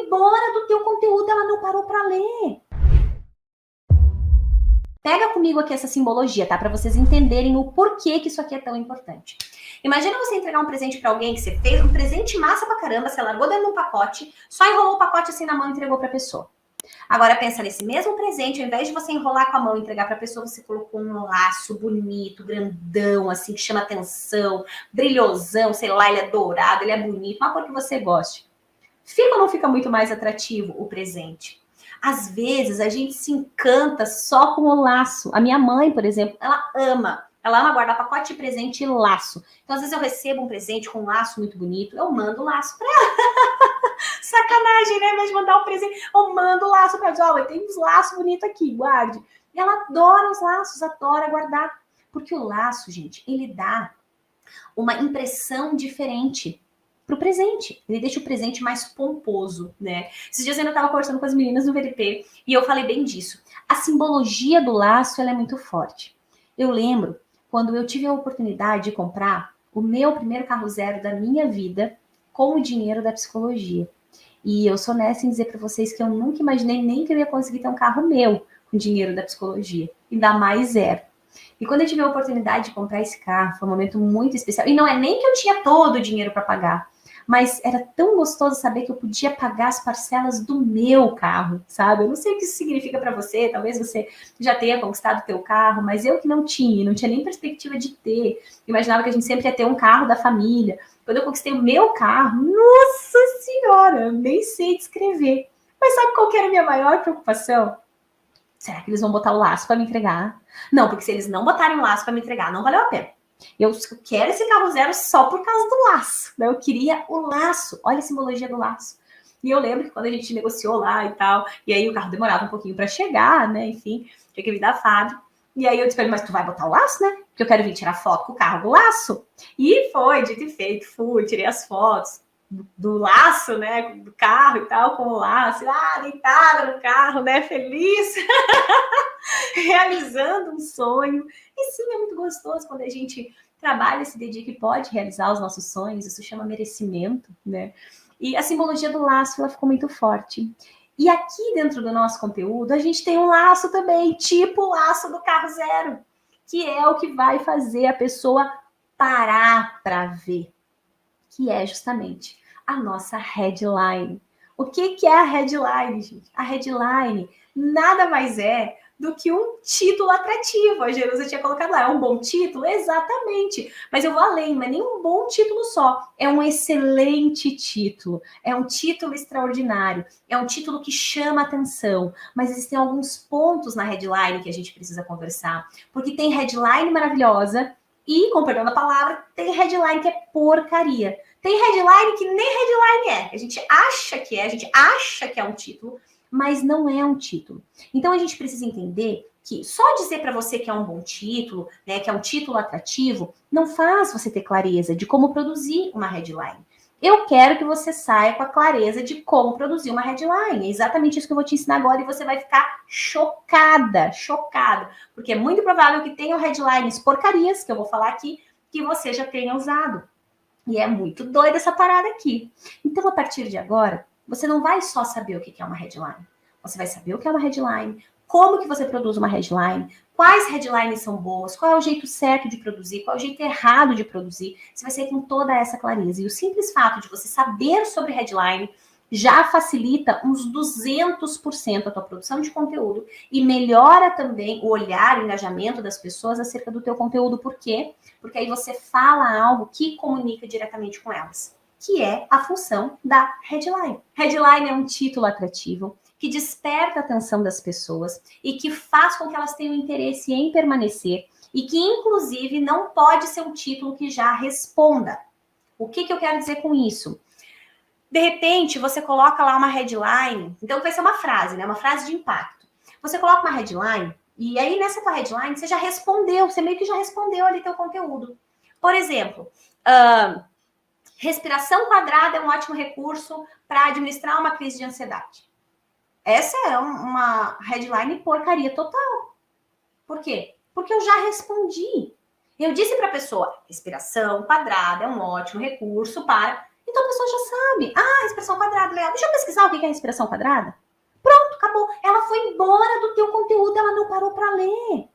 embora do teu conteúdo, ela não parou para ler. Pega comigo aqui essa simbologia, tá? Para vocês entenderem o porquê que isso aqui é tão importante. Imagina você entregar um presente para alguém que você fez, um presente massa pra caramba, você largou dentro de um pacote, só enrolou o pacote assim na mão e entregou pra pessoa. Agora pensa nesse mesmo presente, ao invés de você enrolar com a mão e entregar pra pessoa, você colocou um laço bonito, grandão, assim, que chama atenção, brilhosão, sei lá, ele é dourado, ele é bonito, uma cor que você goste. Fica ou não fica muito mais atrativo o presente? Às vezes a gente se encanta só com o laço. A minha mãe, por exemplo, ela ama guardar pacote de presente e laço. Então, às vezes eu recebo um presente com um laço muito bonito, eu mando o laço pra ela. Sacanagem, né? Ao invés de mandar um presente, eu mando o laço pra ela. Olha, tem uns laços bonitos aqui, guarde. E ela adora os laços, adora guardar. Porque o laço, gente, ele dá uma impressão diferente pro presente. Ele deixa o presente mais pomposo, né? Esses dias eu ainda estava conversando com as meninas do VDP e eu falei bem disso. A simbologia do laço, ela é muito forte. Eu lembro quando eu tive a oportunidade de comprar o meu primeiro carro zero da minha vida com o dinheiro da psicologia. E eu sou honesta em dizer para vocês que eu nunca imaginei nem que eu ia conseguir ter um carro meu com dinheiro da psicologia. Ainda mais zero. E quando eu tive a oportunidade de comprar esse carro, foi um momento muito especial. E não é nem que eu tinha todo o dinheiro para pagar, mas era tão gostoso saber que eu podia pagar as parcelas do meu carro, sabe? Eu não sei o que isso significa para você, talvez você já tenha conquistado o teu carro, mas eu que não tinha nem perspectiva de ter. Imaginava que a gente sempre ia ter um carro da família. Quando eu conquistei o meu carro, nossa senhora, eu nem sei descrever. Mas sabe qual que era a minha maior preocupação? Será que eles vão botar o laço para me entregar? Não, porque se eles não botarem o laço para me entregar, não valeu a pena. Eu quero esse carro zero só por causa do laço. Né? Eu queria o laço. Olha a simbologia do laço. E eu lembro que quando a gente negociou lá e tal, e aí o carro demorava um pouquinho para chegar, né? Enfim, tinha que vir da fábrica. E aí eu disse pra ele, mas tu vai botar o laço, né? Porque eu quero vir tirar foto com o carro do laço. E foi, dito e feito, fui, tirei as fotos do laço, né, do carro e tal, com o laço, deitada no carro, né, feliz, realizando um sonho. E sim, é muito gostoso quando a gente trabalha, se dedica e pode realizar os nossos sonhos, isso chama merecimento, né? E a simbologia do laço, ela ficou muito forte. E aqui dentro do nosso conteúdo, a gente tem um laço também, tipo o laço do carro zero, que é o que vai fazer a pessoa parar para ver, que é justamente a nossa headline. O que é a headline, gente? A headline nada mais é do que um título atrativo. A Jerusa tinha colocado lá, é um bom título? Exatamente. Mas eu vou além, não é nem um bom título só. É um excelente título. É um título extraordinário. É um título que chama atenção. Mas existem alguns pontos na headline que a gente precisa conversar. Porque tem headline maravilhosa e, com perdão da palavra, tem headline que é porcaria. Tem headline que nem headline é. A gente acha que é um título, mas não é um título. Então a gente precisa entender que só dizer para você que é um bom título, né, que é um título atrativo, não faz você ter clareza de como produzir uma headline. Eu quero que você saia com a clareza de como produzir uma headline. É exatamente isso que eu vou te ensinar agora e você vai ficar chocada, porque é muito provável que tenham headlines porcarias, que eu vou falar aqui, que você já tenha usado. E é muito doida essa parada aqui. Então, a partir de agora, você não vai só saber o que é uma headline. Você vai saber o que é uma headline, como que você produz uma headline, quais headlines são boas, qual é o jeito certo de produzir, qual é o jeito errado de produzir. Você vai sair com toda essa clareza. E o simples fato de você saber sobre headline já facilita uns 200% a tua produção de conteúdo e melhora também o olhar, o engajamento das pessoas acerca do teu conteúdo. Por quê? Porque aí você fala algo que comunica diretamente com elas, que é a função da headline. Headline é um título atrativo que desperta a atenção das pessoas e que faz com que elas tenham interesse em permanecer e que, inclusive, não pode ser um título que já responda. O que eu quero dizer com isso? De repente, você coloca lá uma headline, então vai ser uma frase, né? Uma frase de impacto. Você coloca uma headline e aí nessa tua headline você já respondeu, você meio que já respondeu ali teu conteúdo. Por exemplo, respiração quadrada é um ótimo recurso para administrar uma crise de ansiedade. Essa é uma headline porcaria total. Por quê? Porque eu já respondi. Eu disse para a pessoa, respiração quadrada é um ótimo recurso para... Então a pessoa já sabe. Ah, respiração quadrada, legal. Deixa eu pesquisar o que é respiração quadrada. Pronto, acabou. Ela foi embora do teu conteúdo, ela não parou para ler.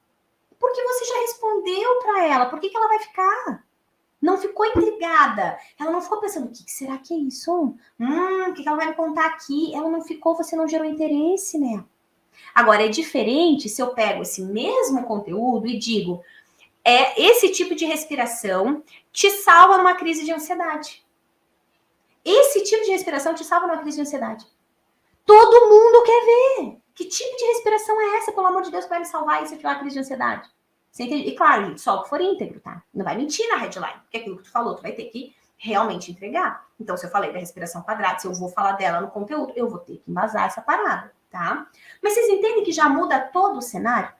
Porque você já respondeu para ela. Por que ela vai ficar? Não ficou intrigada. Ela não ficou pensando, o que será que é isso? O que ela vai me contar aqui? Ela não ficou, você não gerou interesse nela. Agora, é diferente se eu pego esse mesmo conteúdo e digo, esse tipo de respiração te salva numa crise de ansiedade. Esse tipo de respiração te salva numa crise de ansiedade. Todo mundo quer ver. Que tipo de respiração é essa, pelo amor de Deus, que vai me salvar se eu tiver uma crise de ansiedade? Você entende? E claro, gente, só o que for íntegro, tá? Não vai mentir na headline, porque aquilo que tu falou, tu vai ter que realmente entregar. Então, se eu falei da respiração quadrada, se eu vou falar dela no conteúdo, eu vou ter que embasar essa parada, tá? Mas vocês entendem que já muda todo o cenário?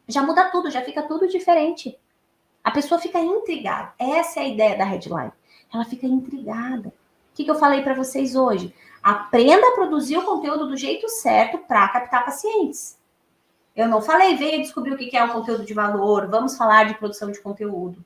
Já muda tudo, já fica tudo diferente. A pessoa fica intrigada. Essa é a ideia da headline. Ela fica intrigada. O que eu falei para vocês hoje? Aprenda a produzir o conteúdo do jeito certo para captar pacientes. Eu não falei, venha descobrir o que é um conteúdo de valor, vamos falar de produção de conteúdo.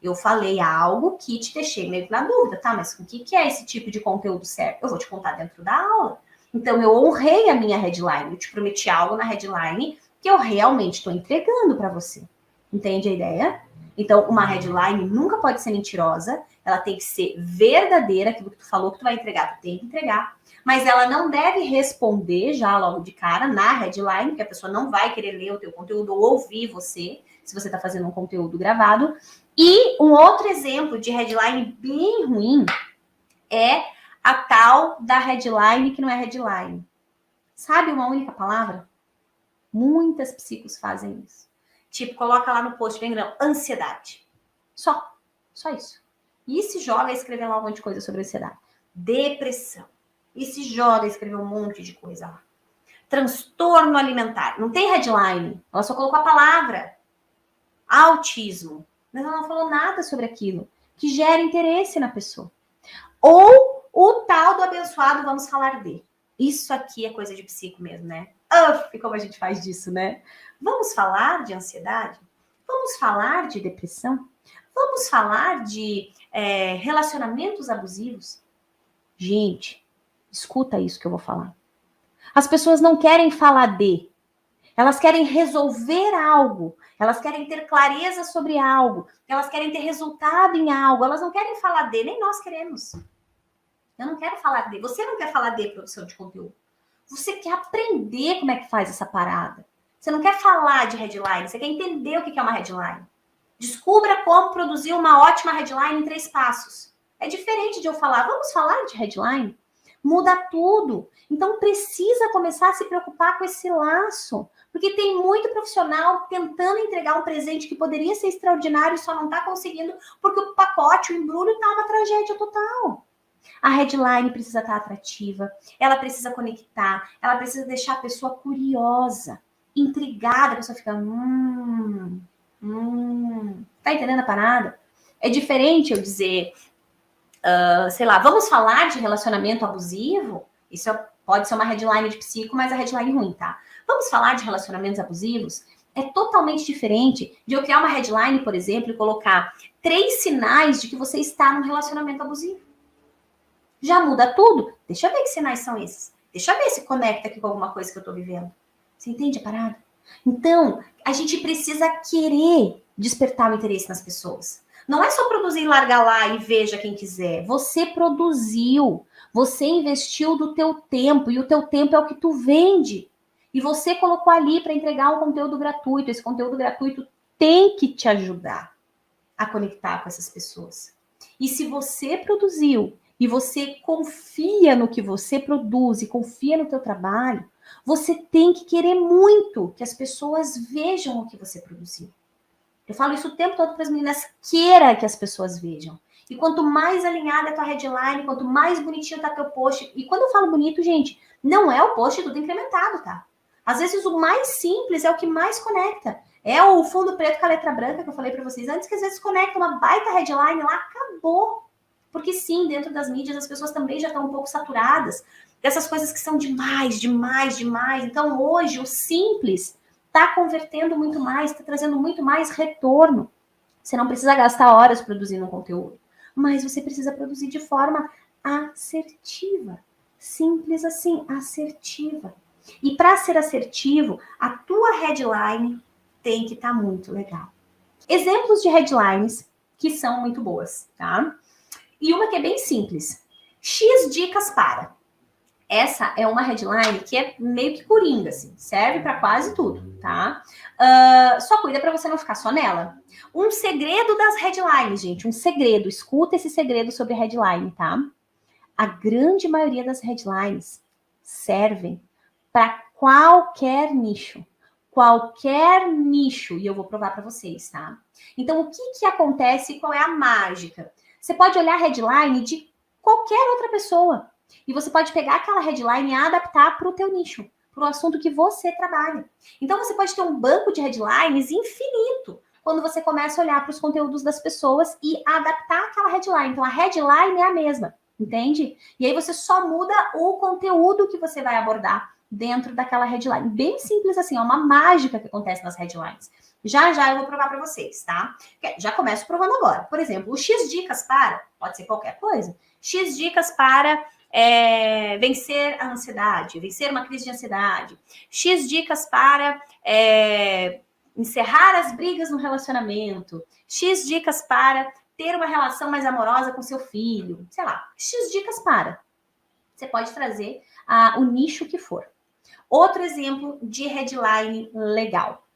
Eu falei algo que te deixei meio que na dúvida, tá? Mas o que é esse tipo de conteúdo certo? Eu vou te contar dentro da aula. Então, eu honrei a minha headline. Eu te prometi algo na headline que eu realmente estou entregando para você. Entende a ideia? Então, uma headline nunca pode ser mentirosa. Ela tem que ser verdadeira. Aquilo que tu falou que tu vai entregar, tu tem que entregar. Mas ela não deve responder já logo de cara na headline, porque a pessoa não vai querer ler o teu conteúdo ou ouvir você, se você está fazendo um conteúdo gravado. E um outro exemplo de headline bem ruim é a tal da headline que não é headline. Sabe uma única palavra? Muitas psicos fazem isso. Tipo, coloca lá no post bem grande, ansiedade. Só isso. E se joga a escrever lá um monte de coisa sobre ansiedade. Depressão. E se joga a escrever um monte de coisa lá. Transtorno alimentar. Não tem headline. Ela só colocou a palavra. Autismo. Mas ela não falou nada sobre aquilo que gera interesse na pessoa. Ou o tal do abençoado, vamos falar de. Isso aqui é coisa de psico mesmo, né? E como a gente faz disso, né? Vamos falar de ansiedade? Vamos falar de depressão? Vamos falar de relacionamentos abusivos? Gente, escuta isso que eu vou falar. As pessoas não querem falar de. Elas querem resolver algo. Elas querem ter clareza sobre algo. Elas querem ter resultado em algo. Elas não querem falar de, nem nós queremos. Eu não quero falar de. Você não quer falar de produção de conteúdo. Você quer aprender como é que faz essa parada. Você não quer falar de headline. Você quer entender o que é uma headline. Descubra como produzir uma ótima headline em 3 passos. É diferente de eu falar, vamos falar de headline? Muda tudo. Então precisa começar a se preocupar com esse laço. Porque tem muito profissional tentando entregar um presente que poderia ser extraordinário e só não está conseguindo porque o pacote, o embrulho está uma tragédia total. A headline precisa estar atrativa, ela precisa conectar, ela precisa deixar a pessoa curiosa, intrigada, a pessoa fica, tá entendendo a parada? É diferente eu dizer, sei lá, vamos falar de relacionamento abusivo? Isso pode ser uma headline de psico, mas a headline ruim, tá? Vamos falar de relacionamentos abusivos? É totalmente diferente de eu criar uma headline, por exemplo, e colocar 3 sinais de que você está num relacionamento abusivo. Já muda tudo? Deixa eu ver que sinais são esses. Deixa eu ver se conecta aqui com alguma coisa que eu tô vivendo. Você entende a parada? Então, a gente precisa querer despertar o interesse nas pessoas. Não é só produzir e largar lá e veja quem quiser. Você produziu. Você investiu do teu tempo. E o teu tempo é o que tu vende. E você colocou ali para entregar um conteúdo gratuito. Esse conteúdo gratuito tem que te ajudar a conectar com essas pessoas. E se você produziu e você confia no que você produz e confia no teu trabalho, você tem que querer muito que as pessoas vejam o que você produziu. Eu falo isso o tempo todo para as meninas, queira que as pessoas vejam. E quanto mais alinhada a tua headline, quanto mais bonitinho tá teu post. E quando eu falo bonito, gente, não é o post tudo incrementado, tá? Às vezes o mais simples é o que mais conecta. É o fundo preto com a letra branca que eu falei para vocês antes, que às vezes conecta uma baita headline lá, acabou. Porque sim, dentro das mídias as pessoas também já estão um pouco saturadas dessas coisas que são demais. Então hoje o simples está convertendo muito mais, está trazendo muito mais retorno. Você não precisa gastar horas produzindo um conteúdo, mas você precisa produzir de forma assertiva. Simples assim, assertiva. E para ser assertivo, a tua headline tem que estar muito legal. Exemplos de headlines que são muito boas, tá? E uma que é bem simples. X dicas para. Essa é uma headline que é meio que coringa, assim. Serve para quase tudo, tá? Só cuida para você não ficar só nela. Um segredo das headlines, gente. Um segredo. Escuta esse segredo sobre headline, tá? A grande maioria das headlines servem para qualquer nicho. Qualquer nicho. E eu vou provar para vocês, tá? Então, o que acontece e qual é a mágica? Você pode olhar a headline de qualquer outra pessoa. E você pode pegar aquela headline e adaptar para o teu nicho, para o assunto que você trabalha. Então, você pode ter um banco de headlines infinito quando você começa a olhar para os conteúdos das pessoas e adaptar aquela headline. Então, a headline é a mesma, entende? E aí você só muda o conteúdo que você vai abordar dentro daquela headline. Bem simples assim, é uma mágica que acontece nas headlines. Já já eu vou provar para vocês, tá? Já começo provando agora. Por exemplo, o X dicas para, pode ser qualquer coisa, X dicas para vencer a ansiedade, vencer uma crise de ansiedade, X dicas para encerrar as brigas no relacionamento, X dicas para ter uma relação mais amorosa com seu filho, sei lá, X dicas para. Você pode trazer o nicho que for. Outro exemplo de headline legal.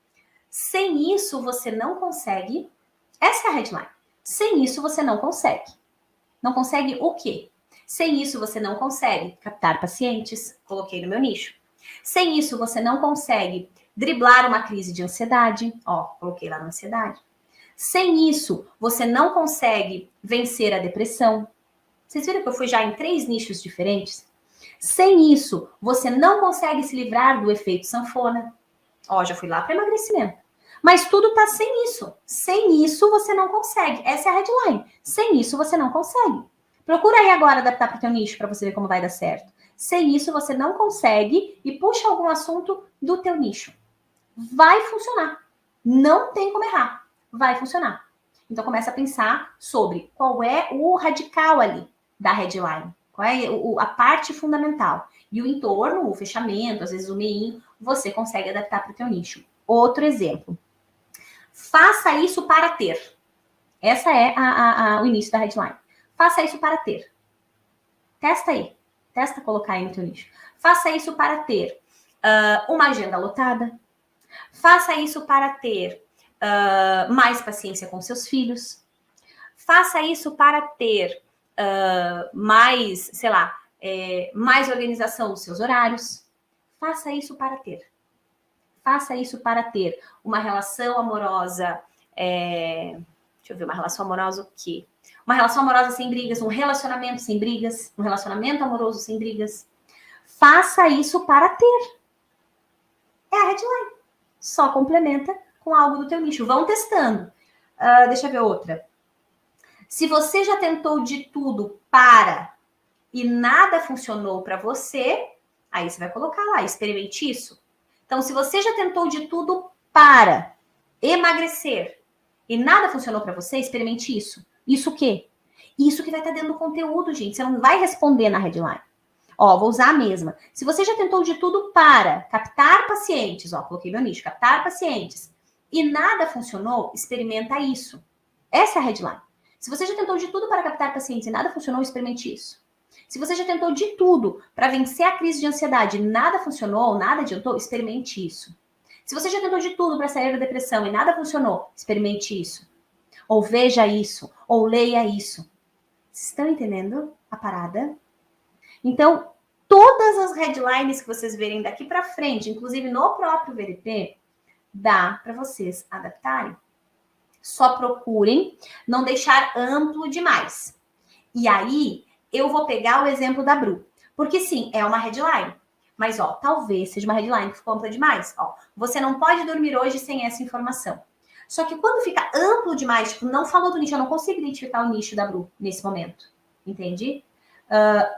Sem isso, você não consegue. Essa é a headline. Sem isso, você não consegue. Não consegue o quê? Sem isso, você não consegue captar pacientes. Coloquei no meu nicho. Sem isso, você não consegue driblar uma crise de ansiedade. Ó, coloquei lá na ansiedade. Sem isso, você não consegue vencer a depressão. Vocês viram que eu fui já em 3 nichos diferentes? Sem isso, você não consegue se livrar do efeito sanfona. Ó, já fui lá para emagrecimento. Mas tudo tá sem isso. Sem isso, você não consegue. Essa é a headline. Sem isso, você não consegue. Procura aí agora adaptar para o teu nicho para você ver como vai dar certo. Sem isso, você não consegue e puxa algum assunto do teu nicho. Vai funcionar. Não tem como errar. Vai funcionar. Então, começa a pensar sobre qual é o radical ali da headline. Qual é a parte fundamental. E o entorno, o fechamento, às vezes o meio, você consegue adaptar para o teu nicho. Outro exemplo. Faça isso para ter. Essa é o início da headline. Faça isso para ter. Testa aí. Testa colocar aí no teu nicho. Faça isso para ter uma agenda lotada. Faça isso para ter mais paciência com seus filhos. Faça isso para ter mais, sei lá, mais organização nos seus horários. Faça isso para ter. Faça isso para ter uma relação amorosa. Deixa eu ver, uma relação amorosa o quê? Uma relação amorosa sem brigas, um relacionamento sem brigas, um relacionamento amoroso sem brigas. Faça isso para ter. É a headline. Só complementa com algo do teu nicho. Vão testando. Deixa eu ver outra. Se você já tentou de tudo para e nada funcionou para você, aí você vai colocar lá, experimente isso. Então, se você já tentou de tudo para emagrecer e nada funcionou para você, experimente isso. Isso o quê? Isso que vai estar dentro do conteúdo, gente. Você não vai responder na headline. Ó, vou usar a mesma. Se você já tentou de tudo para captar pacientes, ó, coloquei meu nicho, captar pacientes, e nada funcionou, experimenta isso. Essa é a headline. Se você já tentou de tudo para captar pacientes e nada funcionou, experimente isso. Se você já tentou de tudo para vencer a crise de ansiedade e nada funcionou, nada adiantou, experimente isso. Se você já tentou de tudo para sair da depressão e nada funcionou, experimente isso. Ou veja isso, ou leia isso. Vocês estão entendendo a parada? Então, todas as headlines que vocês verem daqui para frente, inclusive no próprio VLP, dá para vocês adaptarem. Só procurem não deixar amplo demais. E aí, eu vou pegar o exemplo da Bru. Porque sim, é uma headline. Mas, ó, talvez seja uma headline que ficou ampla demais. Ó, você não pode dormir hoje sem essa informação. Só que quando fica amplo demais, tipo, não falou do nicho, eu não consigo identificar o nicho da Bru nesse momento. Entendi?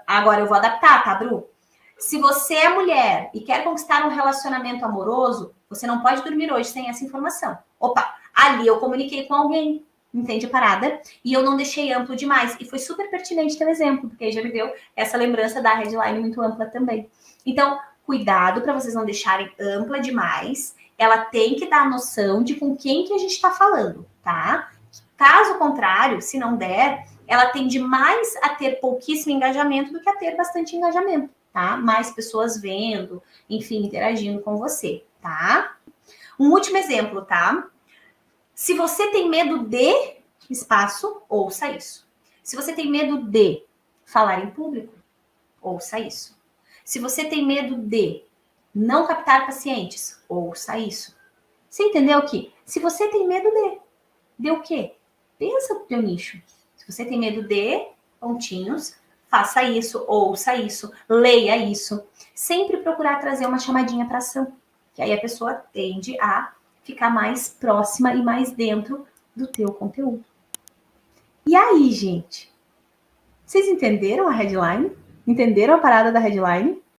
Agora eu vou adaptar, tá, Bru? Se você é mulher e quer conquistar um relacionamento amoroso, você não pode dormir hoje sem essa informação. Opa, ali eu comuniquei com alguém. Entende a parada? E eu não deixei amplo demais. E foi super pertinente teu exemplo, porque aí já me deu essa lembrança da headline muito ampla também. Então, cuidado para vocês não deixarem ampla demais. Ela tem que dar a noção de com quem que a gente está falando, tá? Caso contrário, se não der, ela tende mais a ter pouquíssimo engajamento do que a ter bastante engajamento, tá? Mais pessoas vendo, enfim, interagindo com você, tá? Um último exemplo, tá? Se você tem medo de espaço, ouça isso. Se você tem medo de falar em público, ouça isso. Se você tem medo de não captar pacientes, ouça isso. Você entendeu que se você tem medo de o quê? Pensa no teu nicho. Se você tem medo de pontinhos, faça isso, ouça isso, leia isso. Sempre procurar trazer uma chamadinha para ação. Que aí a pessoa tende a ficar mais próxima e mais dentro do teu conteúdo. E aí, gente? Vocês entenderam a headline? Entenderam a parada da headline?